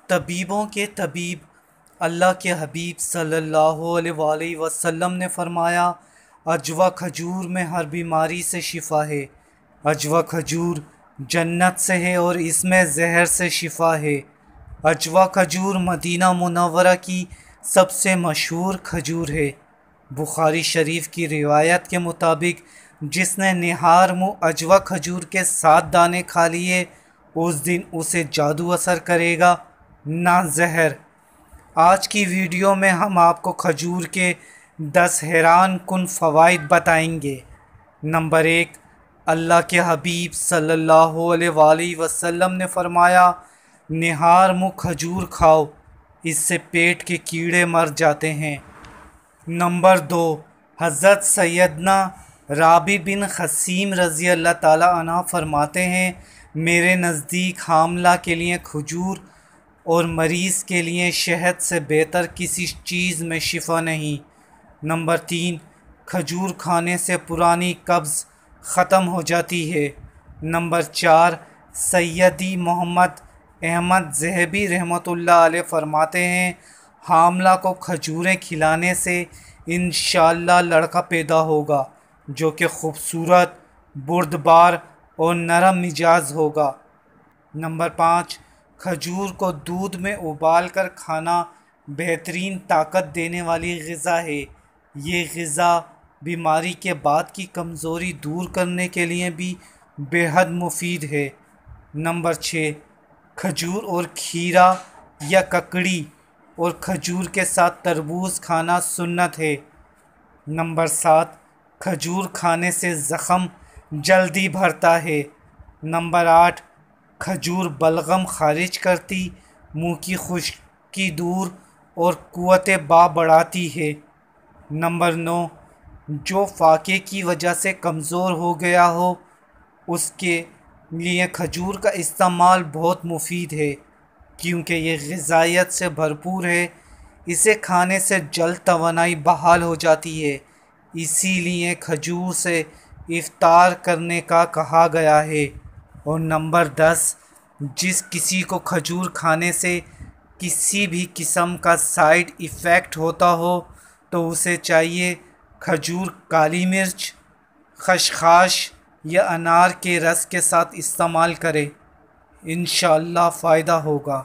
طبیبوں کے طبیب اللہ کے حبیب صلی اللہ علیہ وآلہ وسلم نے فرمایا، اجوا کھجور میں ہر بیماری سے شفا ہے۔ اجوا کھجور جنت سے ہے اور اس میں زہر سے شفا ہے۔ اجوا کھجور مدینہ منورہ کی سب سے مشہور کھجور ہے۔ بخاری شریف کی روایت کے مطابق جس نے نہار منہ اجوا کھجور کے 7 دانے کھا لیے اس دن اسے جادو اثر کرے گا، نہ زہر۔ آج کی ویڈیو میں ہم آپ کو کھجور کے 10 حیران کن فوائد بتائیں گے۔ نمبر 1، اللہ کے حبیب صلی اللہ علیہ وآلہ وسلم نے فرمایا، نہار منہ کھجور کھاؤ، اس سے پیٹ کے کیڑے مر جاتے ہیں۔ نمبر 2، حضرت سیدنا رابع بن خثیم رضی اللہ تعالیٰ عنہ فرماتے ہیں، میرے نزدیک حاملہ کے لیے کھجور اور مریض کے لیے شہد سے بہتر کسی چیز میں شفا نہیں۔ نمبر 3، کھجور کھانے سے پرانی قبض ختم ہو جاتی ہے۔ نمبر 4، سیدی محمد احمد ذہبی رحمۃ اللہ علیہ فرماتے ہیں، حاملہ کو کھجوریں کھلانے سے انشاءاللہ لڑکا پیدا ہوگا جو کہ خوبصورت، بردبار اور نرم مزاج ہوگا۔ نمبر 5، کھجور کو دودھ میں ابال کر کھانا بہترین طاقت دینے والی غذا ہے۔ یہ غذا بیماری کے بعد کی کمزوری دور کرنے کے لیے بھی بے حد مفید ہے۔ نمبر 6، کھجور اور کھیرا یا ککڑی اور کھجور کے ساتھ تربوز کھانا سنت ہے۔ نمبر 7، کھجور کھانے سے زخم جلدی بھرتا ہے۔ نمبر 8، کھجور بلغم خارج کرتی، منہ کی خشکی دور اور قوت با بڑھاتی ہے۔ نمبر 9، جو فاقے کی وجہ سے کمزور ہو گیا ہو اس کے لیے کھجور کا استعمال بہت مفید ہے کیونکہ یہ غذائیت سے بھرپور ہے۔ اسے کھانے سے جلد توانائی بحال ہو جاتی ہے، اسی لیے کھجور سے افطار کرنے کا کہا گیا ہے۔ اور نمبر 10، جس کسی کو کھجور کھانے سے کسی بھی قسم کا سائیڈ ایفیکٹ ہوتا ہو تو اسے چاہیے کھجور کالی مرچ، خشخاش یا انار کے رس کے ساتھ استعمال کرے، انشاءاللہ فائدہ ہوگا۔